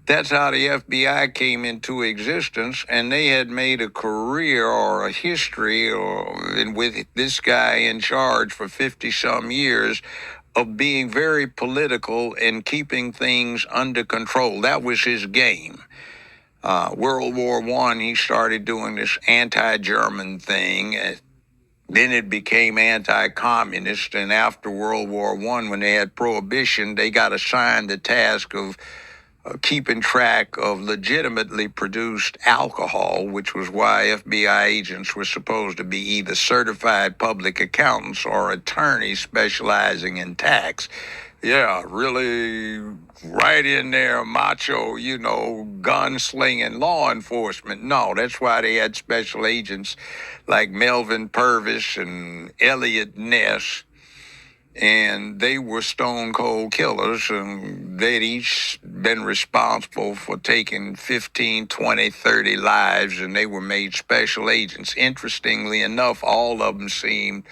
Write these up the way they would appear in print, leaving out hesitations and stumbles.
that's how the FBI came into existence, and they had made a career or a history with this guy in charge for 50 some years of being very political and keeping things under control. That was his game. World War I, he started doing this anti-German thing. Then it became anti-communist, and after World War I, when they had prohibition, they got assigned the task of keeping track of legitimately produced alcohol, which was why FBI agents were supposed to be either certified public accountants or attorneys specializing in tax. Yeah, really right in there, macho, gun-slinging law enforcement. No, that's why they had special agents like Melvin Purvis and Elliot Ness, and they were stone cold killers, and they'd each been responsible for taking 15, 20, 30 lives, and they were made special agents. Interestingly enough, all of them seemed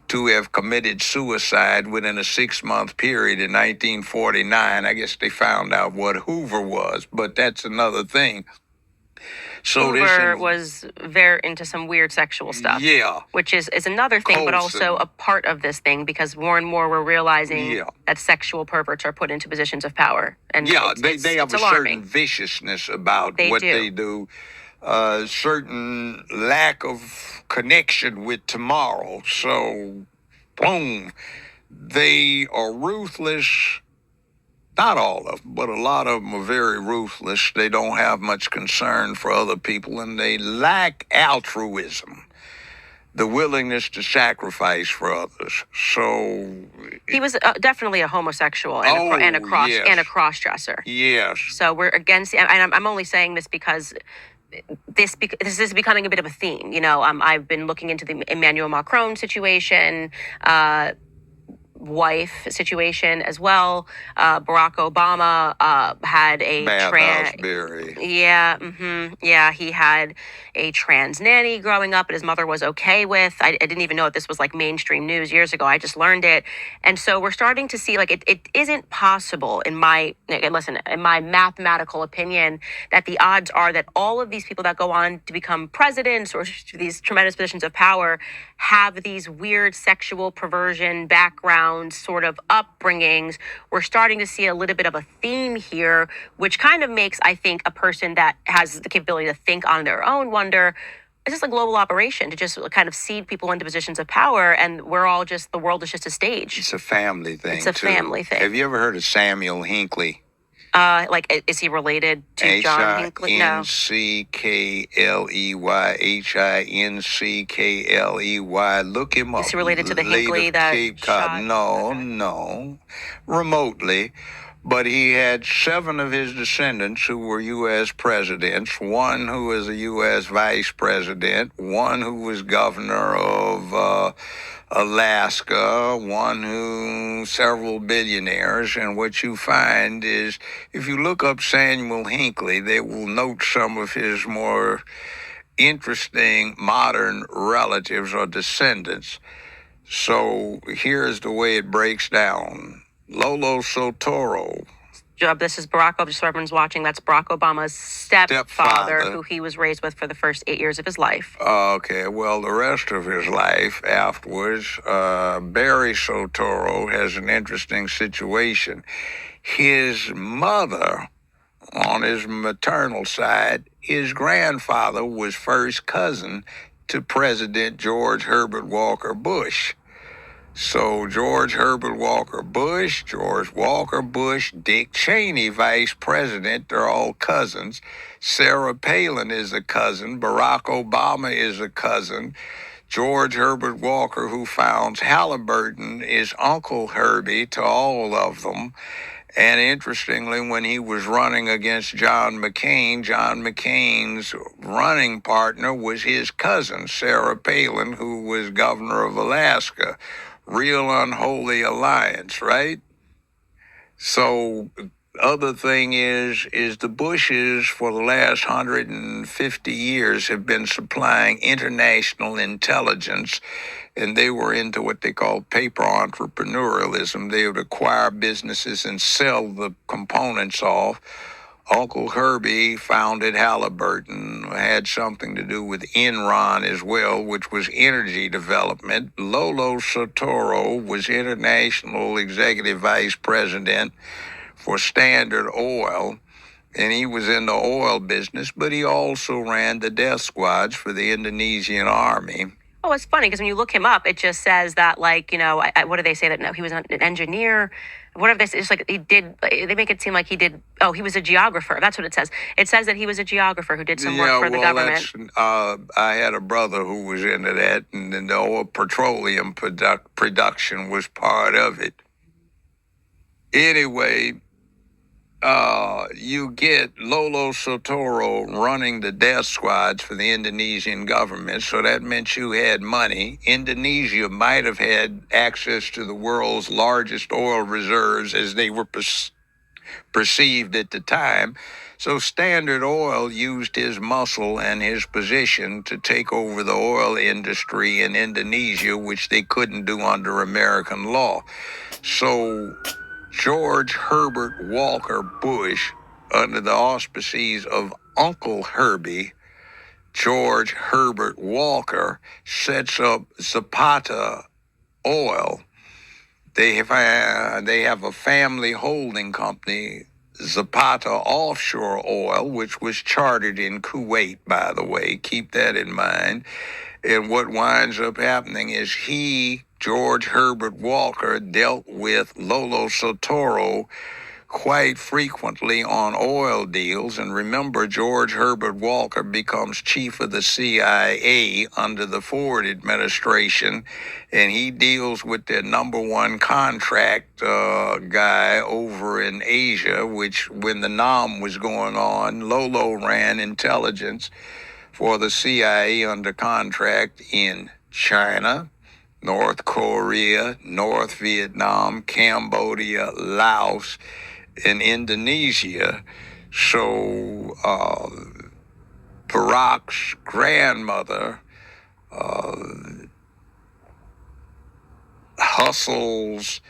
to have committed suicide within a 6-month period in 1949. I guess they found out what Hoover was, but that's another thing. So Hoover was very into some weird sexual stuff. Yeah. Which is another thing, Colson. but also a part of this thing, because more and more we're realizing that sexual perverts are put into positions of power. And they have a alarming. certain viciousness about what they do. Certain lack of connection with tomorrow. So, boom, they are ruthless. Not all of them, but a lot of them are very ruthless. They don't have much concern for other people, and they lack altruism, the willingness to sacrifice for others. So he was definitely a homosexual and a cross-dresser. Yes. So we're against, and I'm only saying this because this is becoming a bit of a theme. I've been looking into the Emmanuel Macron situation, wife situation as well. Barack Obama had a he had a trans nanny growing up, and his mother was okay with. I didn't even know that this was like mainstream news years ago. I just learned it, and so we're starting to see like it isn't possible in my mathematical opinion that the odds are that all of these people that go on to become presidents or these tremendous positions of power have these weird sexual perversion backgrounds, sort of upbringings. We're starting to see a little bit of a theme here, which kind of makes, I think, a person that has the capability to think on their own wonder, it's just a global operation to just kind of seed people into positions of power, and the world is just a stage. It's a family thing. It's a family thing. Have you ever heard of Samuel Hinckley? Is he related to John Hinckley? No. Hinckley, Hinckley. Look him up. Is he related to the Hinckley that Cape Cod? No. Remotely. But he had 7 of his descendants who were U.S. presidents, 1 who was a U.S. vice president, 1 who was governor of Alaska, 1 who several billionaires. And what you find is, if you look up Samuel Hinckley, they will note some of his more interesting modern relatives or descendants. So here's the way it breaks down. Lolo Soetoro. This is Barack Obama, just so everyone's watching, that's Barack Obama's stepfather, who he was raised with for the first 8 years of his life. Okay, well, the rest of his life afterwards, Barry Soetoro has an interesting situation. His mother, on his maternal side, his grandfather was first cousin to President George Herbert Walker Bush. So George Herbert Walker Bush, Dick Cheney, vice president, they're all cousins. Sarah Palin is a cousin. Barack Obama is a cousin. George Herbert Walker, who founds Halliburton, is Uncle Herbie to all of them. And interestingly, when he was running against John McCain's running partner was his cousin, Sarah Palin, who was governor of Alaska. Real unholy alliance, right? So other thing is the Bushes for the last 150 years have been supplying international intelligence, and they were into what they call paper entrepreneurialism. They would acquire businesses and sell the components off. Uncle Herbie founded Halliburton, had something to do with Enron as well, which was energy development. Lolo Soetoro was international executive vice president for Standard Oil, and he was in the oil business, but he also ran the death squads for the Indonesian army. Oh, it's funny because when you look him up, it just says that, like, what do they say that? No, he was an engineer. Whatever they say, it's like he did. They make it seem like he did. Oh, he was a geographer. That's what it says. It says that he was a geographer who did some work for the government. I had a brother who was into that, and then the oil petroleum production was part of it. Anyway, you get Lolo Soetoro running the death squads for the Indonesian government, so that meant you had money. Indonesia might have had access to the world's largest oil reserves as they were perceived at the time. So Standard Oil used his muscle and his position to take over the oil industry in Indonesia, which they couldn't do under American law. So George Herbert Walker Bush, under the auspices of Uncle Herbie, George Herbert Walker, sets up Zapata Oil. They have a family holding company, Zapata Offshore Oil, which was chartered in Kuwait, by the way. Keep that in mind. And what winds up happening is George Herbert Walker, dealt with Lolo Soetoro quite frequently on oil deals. And remember, George Herbert Walker becomes chief of the CIA under the Ford administration, and he deals with their number one contract guy over in Asia, which when the NAM was going on, Lolo ran intelligence for the CIA under contract in China, North Korea, North Vietnam, Cambodia, Laos, and Indonesia. So Barack's grandmother hustles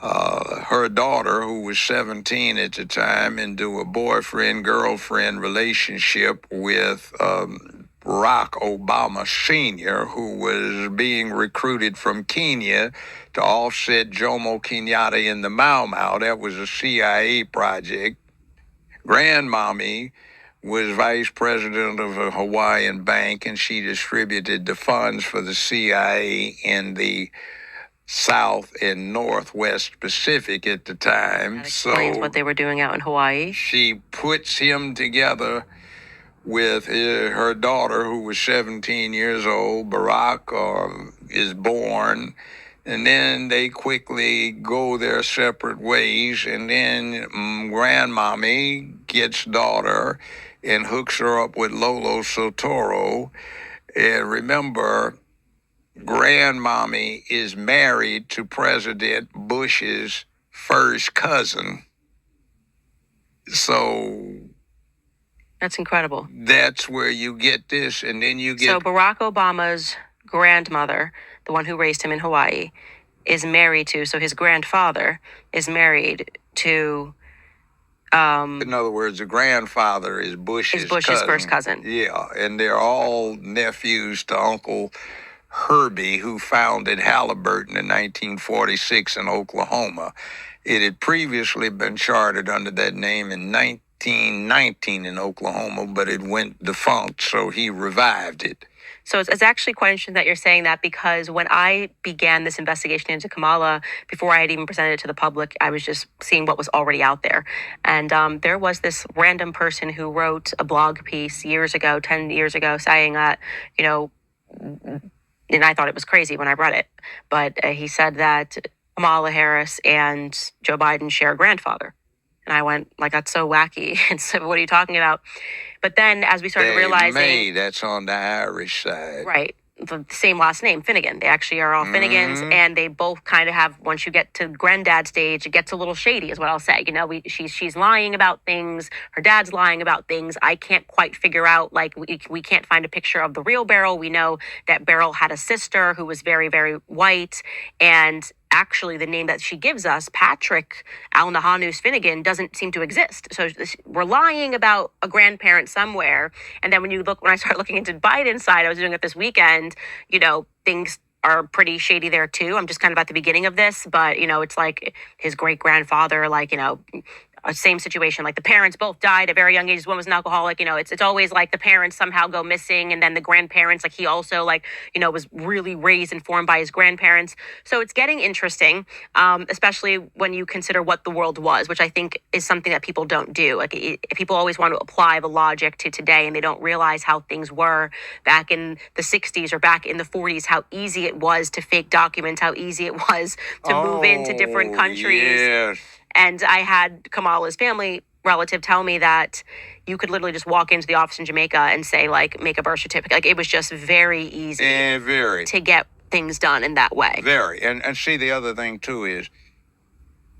her daughter, who was 17 at the time, into a boyfriend-girlfriend relationship with Barack Obama Sr., who was being recruited from Kenya to offset Jomo Kenyatta in the Mau Mau. That was a CIA project. Grandmommy was vice president of a Hawaiian bank, and she distributed the funds for the CIA in the South and Northwest Pacific at the time. That explains what they were doing out in Hawaii. She puts him together with her daughter, who was 17 years old. Barack is born, and then they quickly go their separate ways. And then grandmommy gets daughter and hooks her up with Lolo Soetoro. And remember, grandmommy is married to President Bush's first cousin. So that's incredible. That's where you get this, and then you get... So Barack Obama's grandmother, the one who raised him in Hawaii, is married to, so his grandfather is married to... in other words, the grandfather is Bush's cousin. First cousin. Yeah, and they're all nephews to Uncle Herbie, who founded Halliburton in 1946 in Oklahoma. It had previously been chartered under that name in 1919 in Oklahoma, but it went defunct, so he revived it. So it's actually quite interesting that you're saying that, because when I began this investigation into Kamala, before I had even presented it to the public, I was just seeing what was already out there. And there was this random person who wrote a blog piece years ago, 10 years ago, saying that, and I thought it was crazy when I read it, but he said that Kamala Harris and Joe Biden share a grandfather. And I went, like, that's so wacky. And so, what are you talking about? But then as we started realizing... That's on the Irish side. Right. the same last name, Finnegan. They actually are all Finnegans, and they both kind of have. Once you get to granddad stage, it gets a little shady, is what I'll say. She's lying about things. Her dad's lying about things. I can't quite figure out. Like we can't find a picture of the real Beryl. We know that Beryl had a sister who was very very white, and actually the name that she gives us, Patrick Al-Nahanus Finnegan, doesn't seem to exist. So we're lying about a grandparent somewhere. And then when I started looking into Biden's side, I was doing it this weekend, things are pretty shady there too. I'm just kind of at the beginning of this, but it's like his great grandfather, a same situation. Like the parents both died at very young ages. One was an alcoholic. It's always like the parents somehow go missing, and then the grandparents, like he also was really raised and formed by his grandparents. So it's getting interesting, especially when you consider what the world was, which I think is something that people don't do. People always want to apply the logic to today, and they don't realize how things were back in the 60s or back in the 40s, how easy it was to fake documents, how easy it was to move into different countries. Yes. And I had Kamala's family relative tell me that you could literally just walk into the office in Jamaica and say, make a birth certificate. Like, it was just very easy to get things done in that way. Very. And see, the other thing, too, is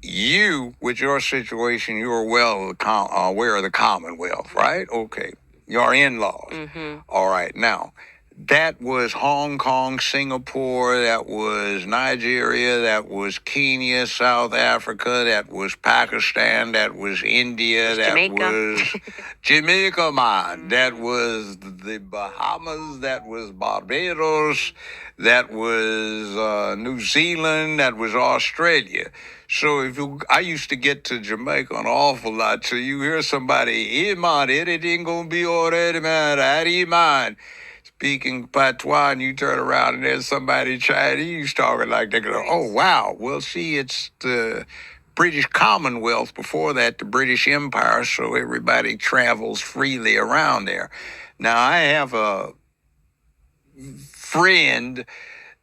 you, with your situation, you're well aware of the Commonwealth, right? Okay. Your in-laws. All right. Now, that was Hong Kong, Singapore, that was Nigeria, that was Kenya, South Africa, that was Pakistan, that was India, that Jamaica. was Jamaica, man. That was the Bahamas, that was Barbados, that was New Zealand, that was Australia. So I used to get to Jamaica an awful lot. So you hear somebody, hey man, everything gonna be all right, man. How do you mind? Speaking patois, and you turn around and there's somebody Chinese talking like they go, oh wow. Well, see, it's the British Commonwealth, before that the British Empire, so everybody travels freely around there. Now, I have a friend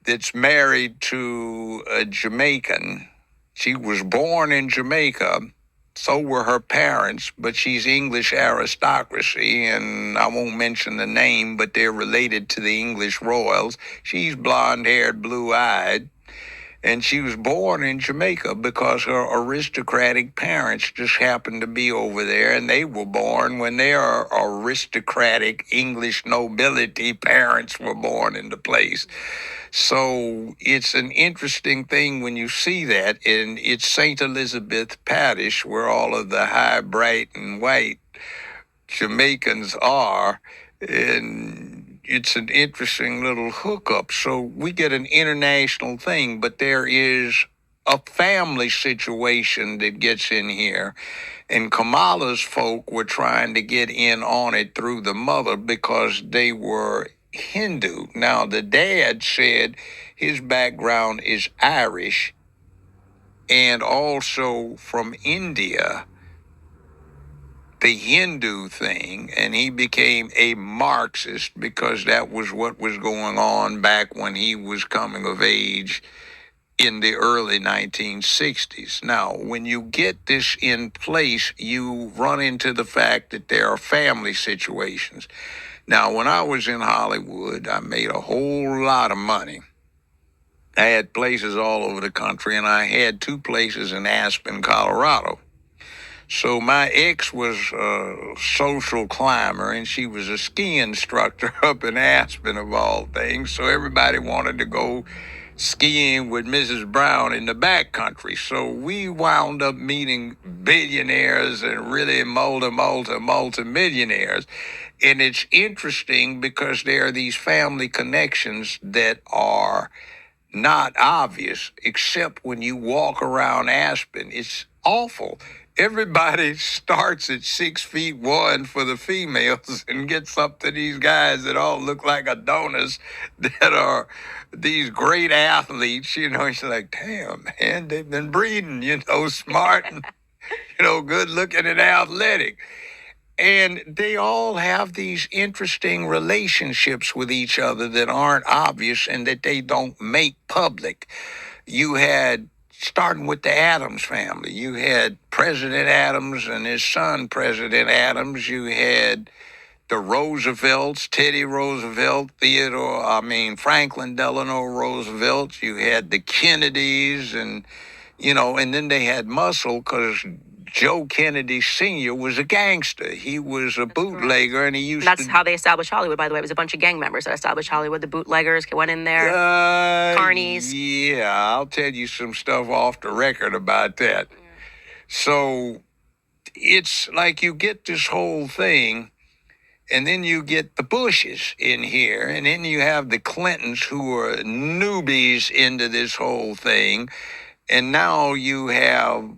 that's married to a Jamaican. She was born in Jamaica. So were her parents, but she's English aristocracy, and I won't mention the name, but they're related to the English royals. She's blonde-haired, blue-eyed, and she was born in Jamaica because her aristocratic parents just happened to be over there, and they were born when their aristocratic English nobility parents were born in the place. So it's an interesting thing when you see that, and it's St. Elizabeth Parish where all of the high, bright, and white Jamaicans are, and it's an interesting little hookup. So we get an international thing, but there is a family situation that gets in here, and Kamala's folk were trying to get in on it through the mother because they were Hindu. Now, the dad said his background is Irish and also from India, the Hindu thing, and he became a Marxist because that was what was going on back when he was coming of age in the early 1960s. Now, when you get this in place, you run into the fact that there are family situations. Now, when I was in Hollywood, I made a whole lot of money. I had places all over the country, and I had 2 places in Aspen, Colorado. So my ex was a social climber, and she was a ski instructor up in Aspen, of all things. So everybody wanted to go skiing with Mrs. Brown in the backcountry. So we wound up meeting billionaires and really multi-millionaires. And it's interesting because there are these family connections that are not obvious, except when you walk around Aspen. It's awful. Everybody starts at 6'1" for the females and gets up to these guys that all look like Adonis, that are these great athletes. It's like, damn, man, they've been breeding, smart and, good looking and athletic. And they all have these interesting relationships with each other that aren't obvious and that they don't make public. You had, starting with the Adams family, you had President Adams and his son, President Adams. You had the Roosevelts, Teddy Roosevelt, Franklin Delano Roosevelt. You had the Kennedys, and and then they had muscle because Joe Kennedy Sr. was a gangster. He was a bootlegger, and he used That's how they established Hollywood, by the way. It was a bunch of gang members that established Hollywood. The bootleggers went in there. Carnies. Yeah, I'll tell you some stuff off the record about that. Yeah. So it's like you get this whole thing, and then you get the Bushes in here, and then you have the Clintons who are newbies into this whole thing, and now you have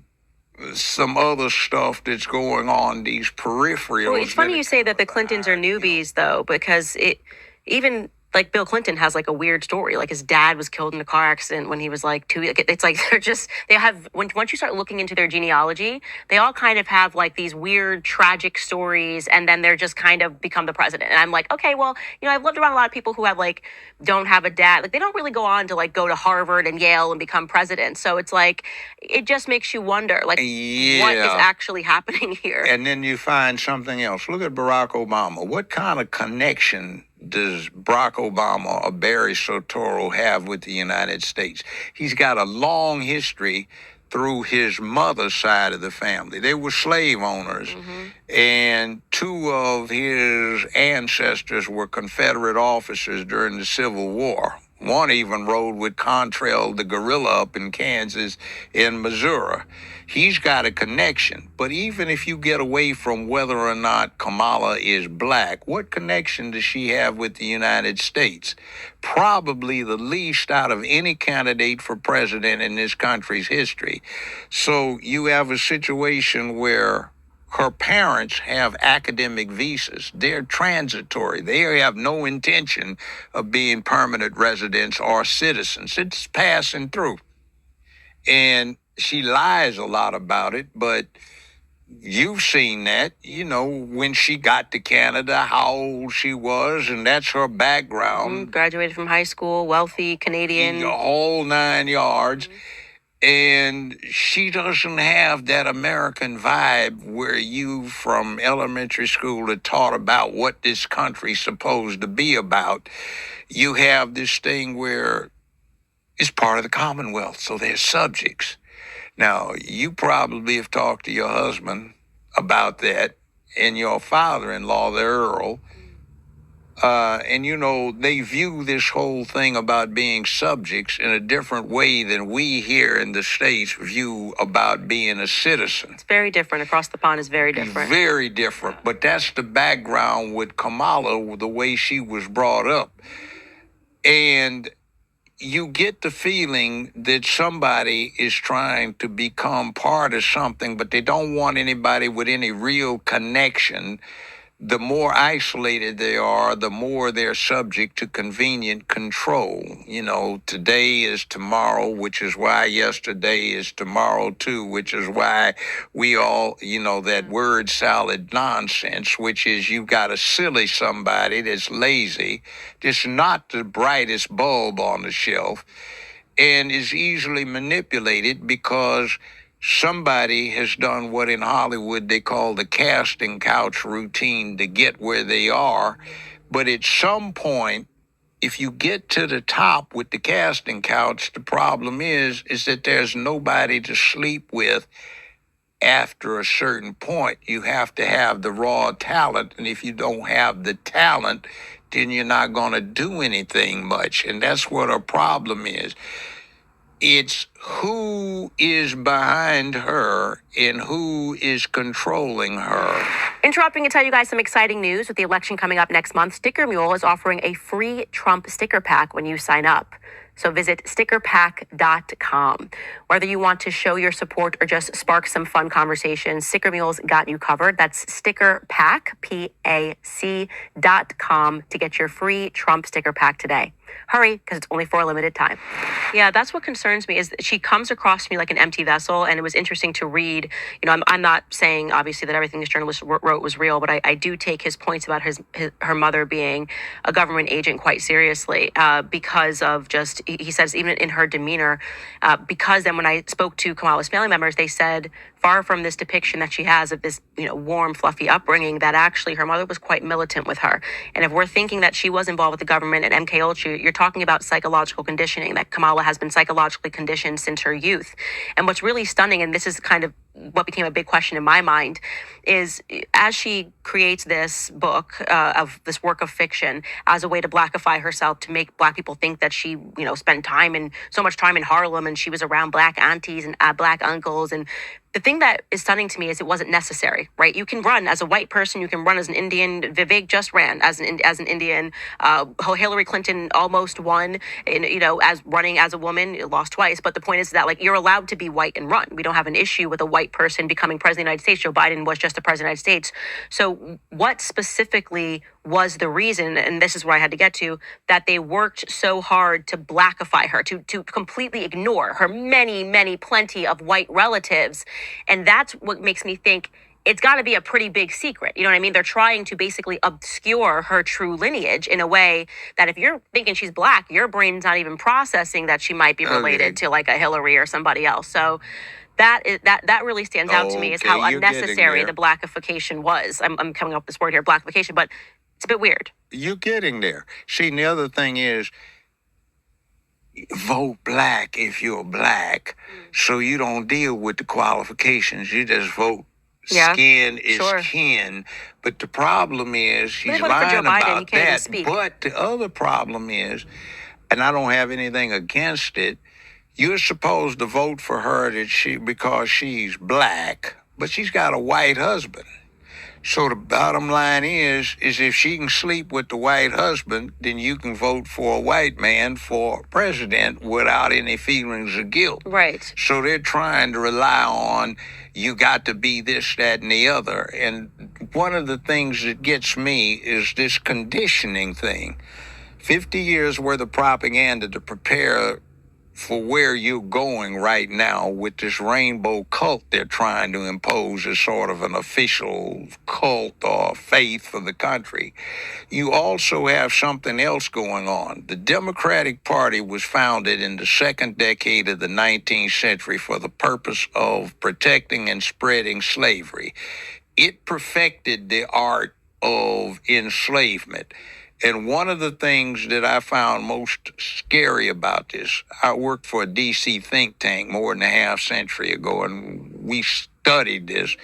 some other stuff that's going on, these peripherals. Well, it's funny you say that the Clintons are newbies, though, because even like Bill Clinton has like a weird story. Like his dad was killed in a car accident when he was like 2. It's like once you start looking into their genealogy, they all kind of have like these weird tragic stories, and then they're just kind of become the president. And I'm like, okay, well, I've lived around a lot of people who have like don't have a dad. Like they don't really go on to like go to Harvard and Yale and become president. So it's like it just makes you wonder like what is actually happening here. And then you find something else. Look at Barack Obama. What kind of connection does Barack Obama or Barry Soetoro have with the United States? He's got a long history through his mother's side of the family. They were slave owners, and 2 of his ancestors were Confederate officers during the Civil War. One even rode with Cantrell, the guerrilla up in Kansas and Missouri. He's got a connection. But even if you get away from whether or not Kamala is black, what connection does she have with the United States? Probably the least out of any candidate for president in this country's history. So you have a situation where her parents have academic visas. They're transitory. They have no intention of being permanent residents or citizens. It's passing through. And she lies a lot about it, but you've seen that, when she got to Canada, how old she was, and that's her background. Graduated from high school, wealthy Canadian. The whole 9 yards. And she doesn't have that American vibe where you from elementary school are taught about what this country's supposed to be about. You have this thing where it's part of the Commonwealth, so they're subjects. Now, you probably have talked to your husband about that, and your father-in-law, the Earl, and they view this whole thing about being subjects in a different way than we here in the States view about being a citizen. It's very different. Across the pond is very different. Very different. But that's the background with Kamala, the way she was brought up. And you get the feeling that somebody is trying to become part of something, but they don't want anybody with any real connection. The more isolated they are, the more they're subject to convenient control. Today is tomorrow, which is why yesterday is tomorrow too, which is why we all, that word salad nonsense, which is you got to silly somebody that's lazy, just not the brightest bulb on the shelf, and is easily manipulated because somebody has done what in Hollywood they call the casting couch routine to get where they are. But at some point, if you get to the top with the casting couch, the problem is that there's nobody to sleep with after a certain point. You have to have the raw talent. And if you don't have the talent, then you're not going to do anything much. And that's what our problem is. It's who is behind her and who is controlling her. Interrupting to tell you guys some exciting news. With the election coming up next month, Sticker Mule is offering a free Trump sticker pack when you sign up. So visit stickerpack.com. Whether you want to show your support or just spark some fun conversations, Sticker Mule's got you covered. That's stickerpack, PAC.com to get your free Trump sticker pack today. Hurry, because it's only for a limited time. Yeah, that's what concerns me, is that she comes across to me like an empty vessel, and it was interesting to read. I'm not saying, obviously, that everything this journalist wrote was real, but I do take his points about her mother being a government agent quite seriously because of just, he says, even in her demeanor, because then when I spoke to Kamala's family members, they said far from this depiction that she has of this, warm, fluffy upbringing, that actually her mother was quite militant with her. And if we're thinking that she was involved with the government and MK Ultra, you're talking about psychological conditioning, that Kamala has been psychologically conditioned since her youth. And what's really stunning, and this is kind of what became a big question in my mind, is as she creates this book of this work of fiction as a way to blackify herself, to make Black people think that she, spent so much time in Harlem, and she was around Black aunties and Black uncles. And the thing that is stunning to me is it wasn't necessary, right? You can run as a white person, you can run as an Indian. Vivek just ran as an Indian. Hillary Clinton almost won, as running as a woman, lost twice. But the point is that, like, you're allowed to be white and run. We don't have an issue with a white person becoming president of the United States. Joe Biden was just the president of the United States. So what specifically was the reason, and this is where I had to get to, that they worked so hard to blackify her, to completely ignore her plenty of white relatives? And that's what makes me think it's got to be a pretty big secret. You know what I mean? They're trying to basically obscure her true lineage in a way that if you're thinking she's Black, your brain's not even processing that she might be related to like a Hillary or somebody else. So that really stands out to me, is how unnecessary the Blackification was. I'm coming up with this word here, Blackification, but it's a bit weird. You're getting there. See, and the other thing is, vote Black if you're Black, so you don't deal with the qualifications. You just vote. Skin is kin. But the problem is, she's lying about that. But the other problem is, and I don't have anything against it, you're supposed to vote for her because she's Black, but she's got a white husband. So the bottom line is if she can sleep with the white husband, then you can vote for a white man for president without any feelings of guilt. Right. So they're trying to rely on, you got to be this, that, and the other. And one of the things that gets me is this conditioning thing. 50 years worth of propaganda to prepare for where you're going right now with this rainbow cult they're trying to impose as sort of an official cult or faith for the country. You also have something else going on. The Democratic Party was founded in the second decade of the 19th century for the purpose of protecting and spreading slavery. It perfected the art of enslavement. And one of the things that I found most scary about this, I worked for a D.C. think tank more than a half century ago, and we studied this.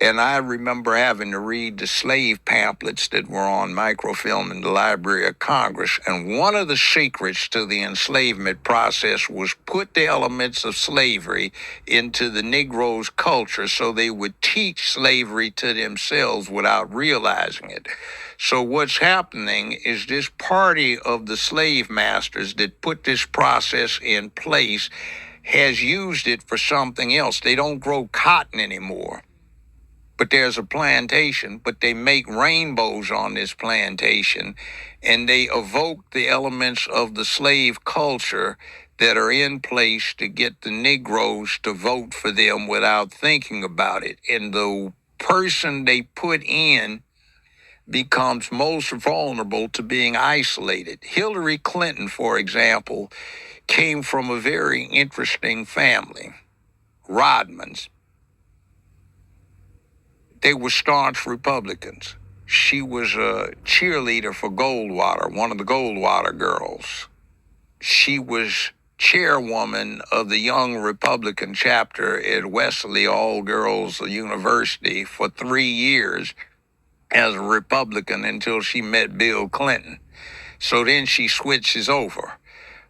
And I remember having to read the slave pamphlets that were on microfilm in the Library of Congress. And one of the secrets to the enslavement process was put the elements of slavery into the Negroes' culture so they would teach slavery to themselves without realizing it. So what's happening is this party of the slave masters that put this process in place has used it for something else. They don't grow cotton anymore, but there's a plantation, but they make rainbows on this plantation, and they evoke the elements of the slave culture that are in place to get the Negroes to vote for them without thinking about it. And the person they put in becomes most vulnerable to being isolated. Hillary Clinton, for example, came from a very interesting family, Rodmans. They were staunch Republicans. She was a cheerleader for Goldwater, one of the Goldwater girls. She was chairwoman of the Young Republican chapter at Wesley All-Girls University for 3 years as a Republican until she met Bill Clinton. So then she switches over.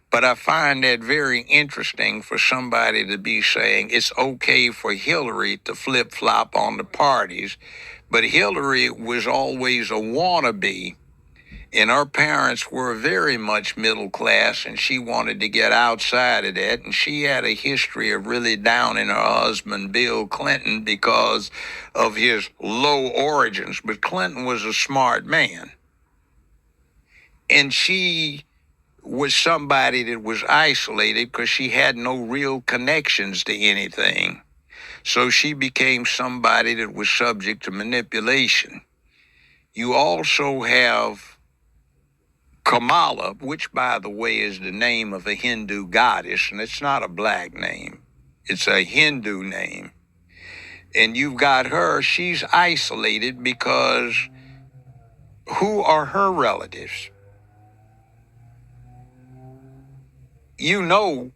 But I find that very interesting for somebody to be saying it's okay for Hillary to flip-flop on the parties. But Hillary was always a wannabe, and her parents were very much middle class, and she wanted to get outside of that. And she had a history of really downing her husband, Bill Clinton, because of his low origins. But Clinton was a smart man. And she was somebody that was isolated because she had no real connections to anything. So she became somebody that was subject to manipulation. You also have Kamala, which, by the way, is the name of a Hindu goddess, and it's not a Black name. It's a Hindu name. And you've got her, she's isolated because who are her relatives? You know,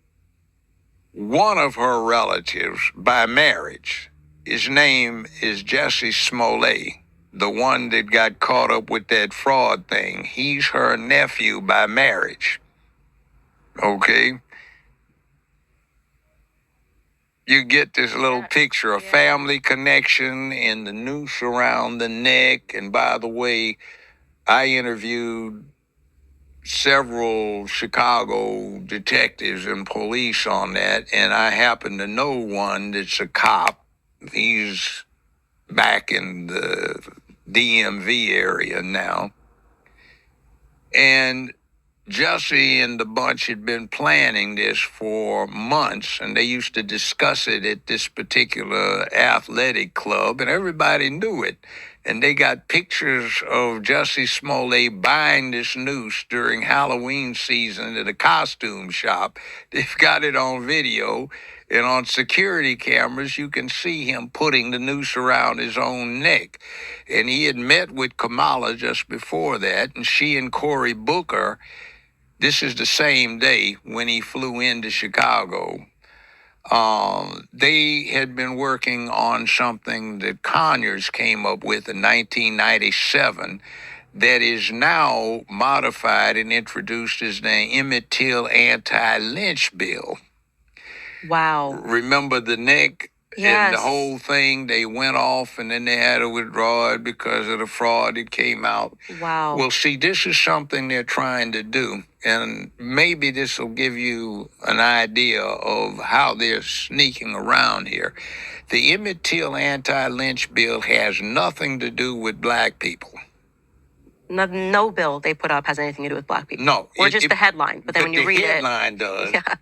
one of her relatives by marriage, his name is Jesse Smollett, the one that got caught up with that fraud thing. He's her nephew by marriage. Okay? You get this little picture, a family connection and the noose around the neck. And by the way, I interviewed several Chicago detectives and police on that, and I happen to know one that's a cop. He's back in the DMV area now. And Jesse and the bunch had been planning this for months, and they used to discuss it at this particular athletic club, and everybody knew it. And they got pictures of Jesse Smollett buying this noose during Halloween season at a costume shop. They've got it on video, and on security cameras, you can see him putting the noose around his own neck. And he had met with Kamala just before that, and she and Cory Booker, this is the same day when he flew into Chicago. They had been working on something that Conyers came up with in 1997 that is now modified and introduced as the Emmett Till anti-lynch bill. Wow. Remember the neck? And the whole thing, they went off and then they had to withdraw it because of the fraud that came out. Wow. Well, see, this is something they're trying to do. And maybe this will give you an idea of how they're sneaking around here. The Emmett Till anti-lynch bill has nothing to do with black people. No bill they put up has anything to do with black people. No. Or just the headline. But then when you read it. The headline does. Yeah.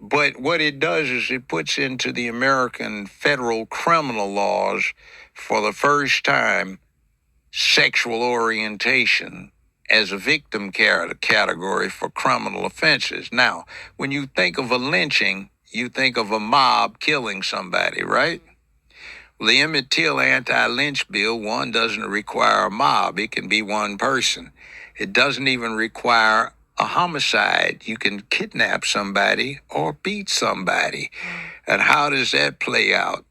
But what it does is it puts into the American federal criminal laws for the first time sexual orientation as a victim category for criminal offenses. Now, when you think of a lynching, you think of a mob killing somebody, right? Well, the Emmett Till anti-lynch bill, one, doesn't require a mob. It can be one person. It doesn't even require a homicide. You can kidnap somebody or beat somebody. And how does that play out?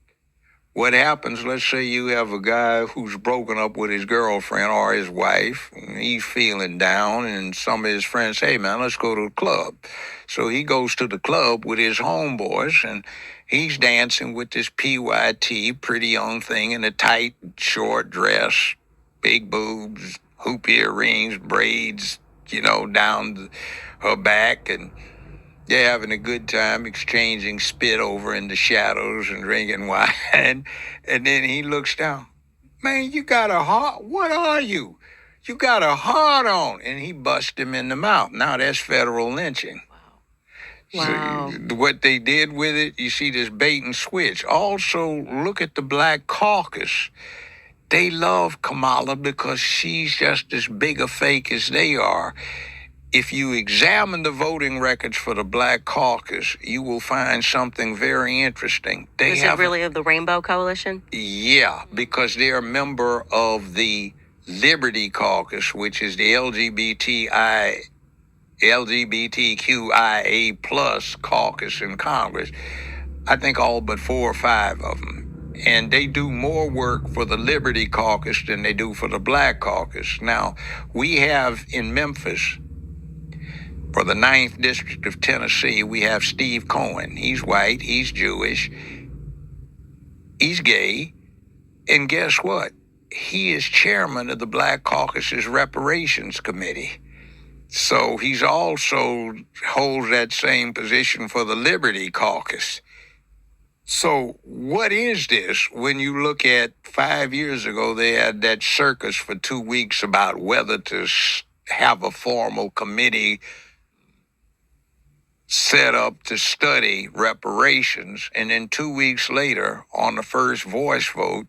What happens, let's say you have a guy who's broken up with his girlfriend or his wife, and he's feeling down, and some of his friends say, hey, man, let's go to the club. So he goes to the club with his homeboys, and he's dancing with this PYT, pretty young thing, in a tight, short dress, big boobs, hoop earrings, braids, down her back, and they're having a good time exchanging spit over in the shadows and drinking wine. And then he looks down. Man, you got a heart? What are you? You got a heart on. And he busts him in the mouth. Now that's federal lynching. Wow. So what they did with it, you see this bait and switch. Also, look at the Black Caucus. They love Kamala because she's just as big a fake as they are. If you examine the voting records for the Black Caucus, you will find something very interesting. Is it really of the Rainbow Coalition? Yeah, because they're a member of the Liberty Caucus, which is the LGBTQIA plus caucus in Congress. I think all but 4 or 5 of them. And they do more work for the Liberty Caucus than they do for the Black Caucus. Now, we have in Memphis, for the 9th District of Tennessee, we have Steve Cohen. He's white, he's Jewish, he's gay, and guess what? He is chairman of the Black Caucus's Reparations Committee. So he's also holds that same position for the Liberty Caucus. So what is this? When you look at 5 years ago, they had that circus for 2 weeks about whether to have a formal committee set up to study reparations, and then 2 weeks later, on the first voice vote,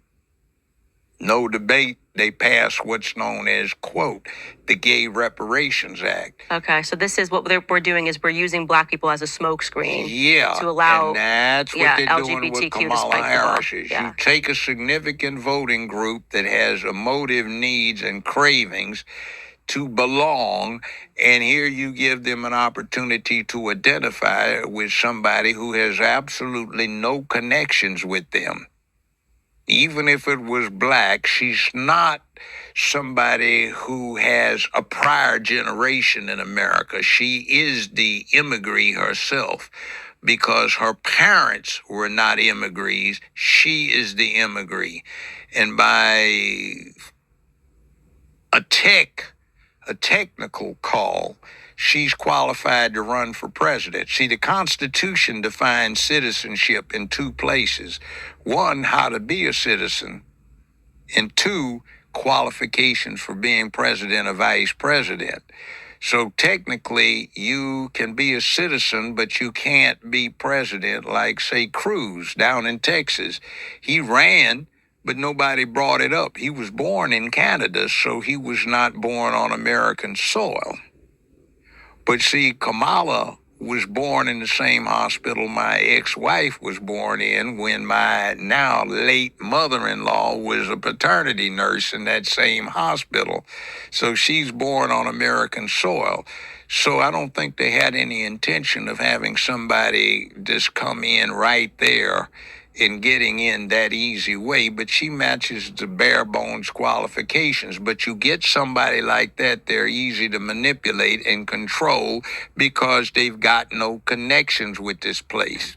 no debate, they passed what's known as, quote, the Gay Reparations Act. Okay, so this is what we're doing is we're using black people as a smokescreen Yeah, to allow and that's what they're doing with LGBTQ to Kamala spike the ball. Harris. Is Yeah. you take a significant voting group that has emotive needs and cravings to belong, and here you give them an opportunity to identify with somebody who has absolutely no connections with them. Even if it was black, she's not somebody who has a prior generation in America. She is the immigrant herself because her parents were not immigrants. She is the immigrant. And by a technical call, she's qualified to run for president. See, the Constitution defines citizenship in two places. One, how to be a citizen, and two, qualifications for being president or vice president. So technically, you can be a citizen, but you can't be president, like, say, Cruz down in Texas. He ran, but nobody brought it up. He was born in Canada, so he was not born on American soil. But see, Kamala was born in the same hospital my ex-wife was born in when my now late mother-in-law was a paternity nurse in that same hospital. So she's born on American soil. So I don't think they had any intention of having somebody just come in right there and getting in that easy way, but she matches the bare bones qualifications. But you get somebody like that, they're easy to manipulate and control because they've got no connections with this place.